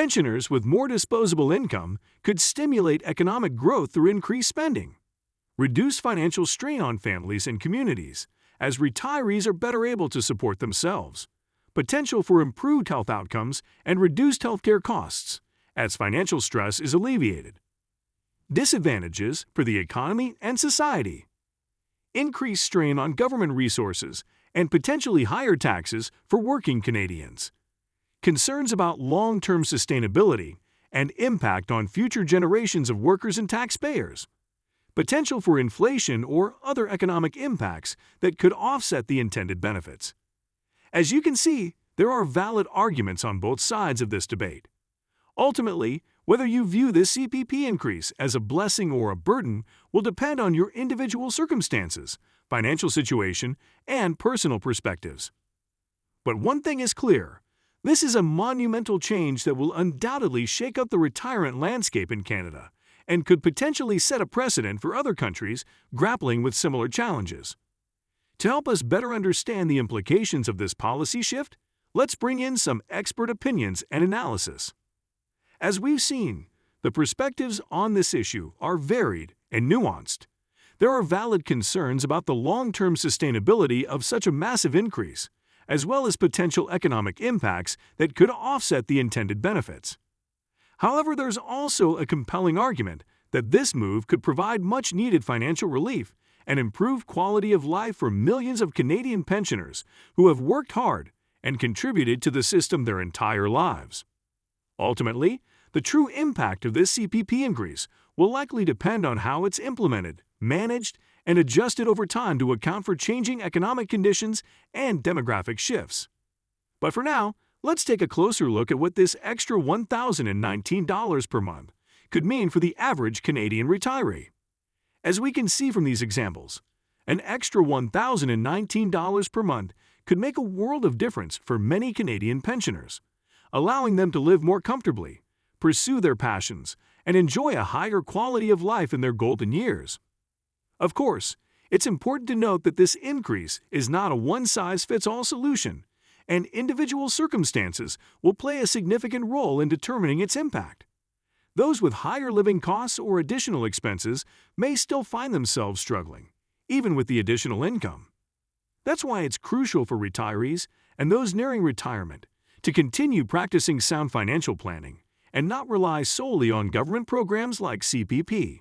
Pensioners with more disposable income could stimulate economic growth through increased spending, reduce financial strain on families and communities, as retirees are better able to support themselves, potential for improved health outcomes and reduced healthcare costs, as financial stress is alleviated. Disadvantages for the economy and society: increased strain on government resources and potentially higher taxes for working Canadians. Concerns about long-term sustainability and impact on future generations of workers and taxpayers. Potential for inflation or other economic impacts that could offset the intended benefits. As you can see, there are valid arguments on both sides of this debate. Ultimately, whether you view this CPP increase as a blessing or a burden will depend on your individual circumstances, financial situation, and personal perspectives. But one thing is clear: this is a monumental change that will undoubtedly shake up the retirement landscape in Canada and could potentially set a precedent for other countries grappling with similar challenges. To help us better understand the implications of this policy shift, let's bring in some expert opinions and analysis. As we've seen, the perspectives on this issue are varied and nuanced. There are valid concerns about the long-term sustainability of such a massive increase, as well as potential economic impacts that could offset the intended benefits. However, there's also a compelling argument that this move could provide much-needed financial relief and improve quality of life for millions of Canadian pensioners who have worked hard and contributed to the system their entire lives. Ultimately, the true impact of this CPP increase will likely depend on how it's implemented, managed, and adjusted over time to account for changing economic conditions and demographic shifts. But for now, let's take a closer look at what this extra $1,019 per month could mean for the average Canadian retiree. As we can see from these examples, an extra $1,019 per month could make a world of difference for many Canadian pensioners, allowing them to live more comfortably, pursue their passions, and enjoy a higher quality of life in their golden years. Of course, it's important to note that this increase is not a one-size-fits-all solution, and individual circumstances will play a significant role in determining its impact. Those with higher living costs or additional expenses may still find themselves struggling, even with the additional income. That's why it's crucial for retirees and those nearing retirement to continue practicing sound financial planning and not rely solely on government programs like CPP.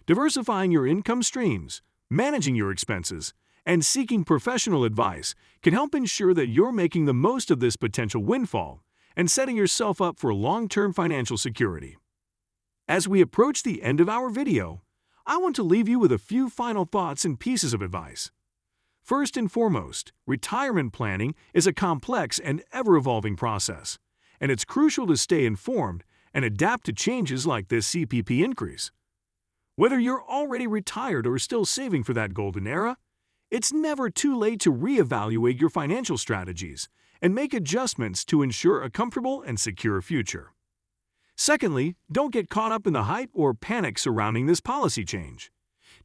Diversifying your income streams, managing your expenses, and seeking professional advice can help ensure that you're making the most of this potential windfall and setting yourself up for long-term financial security. As we approach the end of our video, I want to leave you with a few final thoughts and pieces of advice. First and foremost, retirement planning is a complex and ever-evolving process, and it's crucial to stay informed and adapt to changes like this CPP increase. Whether you're already retired or still saving for that golden era, it's never too late to reevaluate your financial strategies and make adjustments to ensure a comfortable and secure future. Secondly, don't get caught up in the hype or panic surrounding this policy change.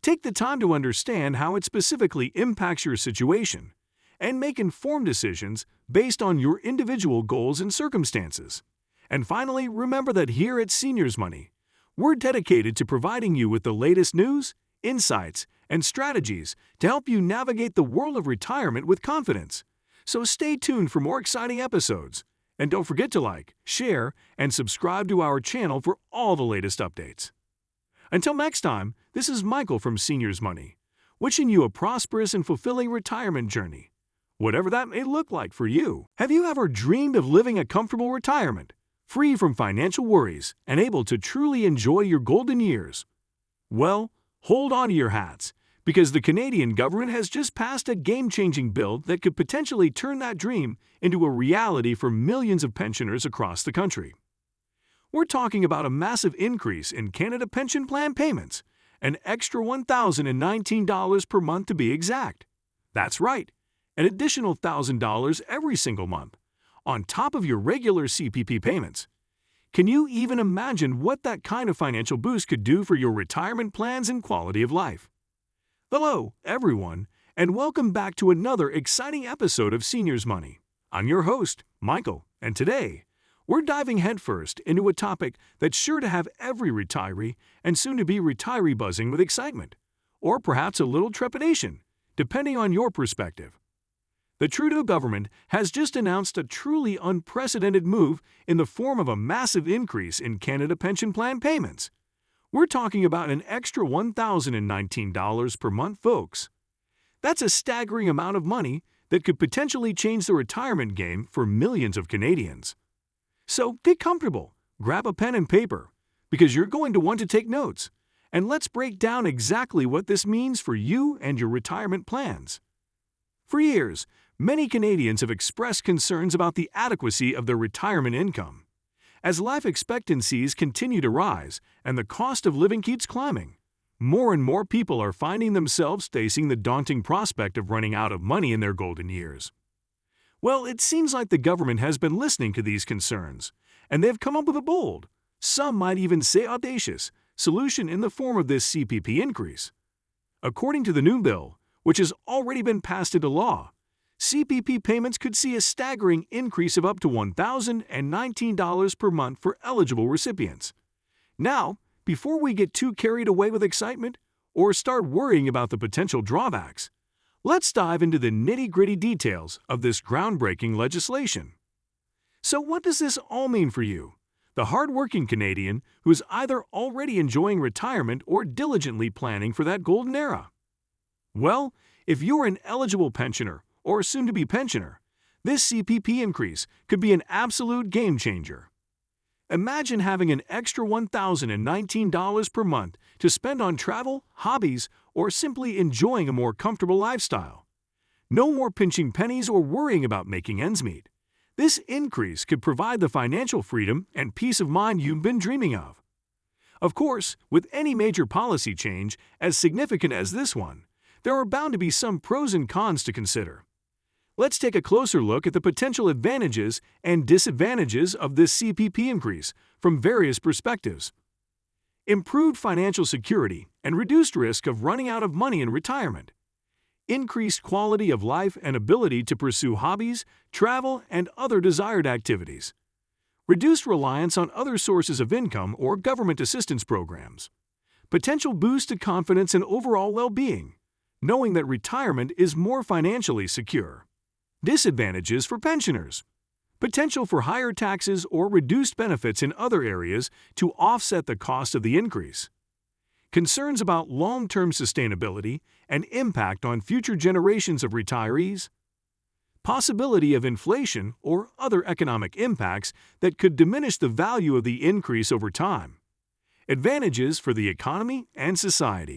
Take the time to understand how it specifically impacts your situation and make informed decisions based on your individual goals and circumstances. And finally, remember that here at Seniors Money, we're dedicated to providing you with the latest news, insights, and strategies to help you navigate the world of retirement with confidence. So stay tuned for more exciting episodes. And don't forget to like, share, and subscribe to our channel for all the latest updates. Until next time, this is Michael from Seniors Money, wishing you a prosperous and fulfilling retirement journey, whatever that may look like for you. Have you ever dreamed of living a comfortable retirement, free from financial worries, and able to truly enjoy your golden years? Well, hold on to your hats, because the Canadian government has just passed a game-changing bill that could potentially turn that dream into a reality for millions of pensioners across the country. We're talking about a massive increase in Canada Pension Plan payments, an extra $1,019 per month to be exact. That's right, an additional $1,000 every single month, on top of your regular CPP payments. Can you even imagine what that kind of financial boost could do for your retirement plans and quality of life? Hello, everyone, and welcome back to another exciting episode of Seniors Money. I'm your host, Michael, and today, We're diving headfirst into a topic that's sure to have every retiree and soon-to-be retiree buzzing with excitement, or perhaps a little trepidation, depending on your perspective. The Trudeau government has just announced a truly unprecedented move in the form of a massive increase in Canada pension plan payments. We're talking about an extra $1,019 per month, folks. That's a staggering amount of money that could potentially change the retirement game for millions of Canadians. So get comfortable, grab a pen and paper, because you're going to want to take notes, and let's break down exactly what this means for you and your retirement plans. For years, many Canadians have expressed concerns about the adequacy of their retirement income. As life expectancies continue to rise and the cost of living keeps climbing, more and more people are finding themselves facing the daunting prospect of running out of money in their golden years. Well, it seems like the government has been listening to these concerns, and they've come up with a bold, some might even say audacious, solution in the form of this CPP increase. According to the new bill, which has already been passed into law, CPP payments could see a staggering increase of up to $1,019 per month for eligible recipients. Now, before we get too carried away with excitement or start worrying about the potential drawbacks, let's dive into the nitty-gritty details of this groundbreaking legislation. So what does this all mean for you, the hard-working Canadian who is either already enjoying retirement or diligently planning for that golden era? Well, if you're an eligible pensioner or soon-to-be pensioner, this CPP increase could be an absolute game-changer. Imagine having an extra $1,019 per month to spend on travel, hobbies, or simply enjoying a more comfortable lifestyle. No more pinching pennies or worrying about making ends meet. This increase could provide the financial freedom and peace of mind you've been dreaming of. Of course, with any major policy change as significant as this one, there are bound to be some pros and cons to consider. Let's take a closer look at the potential advantages and disadvantages of this CPP increase from various perspectives. Improved financial security and reduced risk of running out of money in retirement. Increased quality of life and ability to pursue hobbies, travel, and other desired activities. Reduced reliance on other sources of income or government assistance programs. Potential boost to confidence and overall well-being, knowing that retirement is more financially secure. Disadvantages for pensioners. Potential for higher taxes or reduced benefits in other areas to offset the cost of the increase. Concerns about long-term sustainability and impact on future generations of retirees. Possibility of inflation or other economic impacts that could diminish the value of the increase over time. Advantages for the economy and society.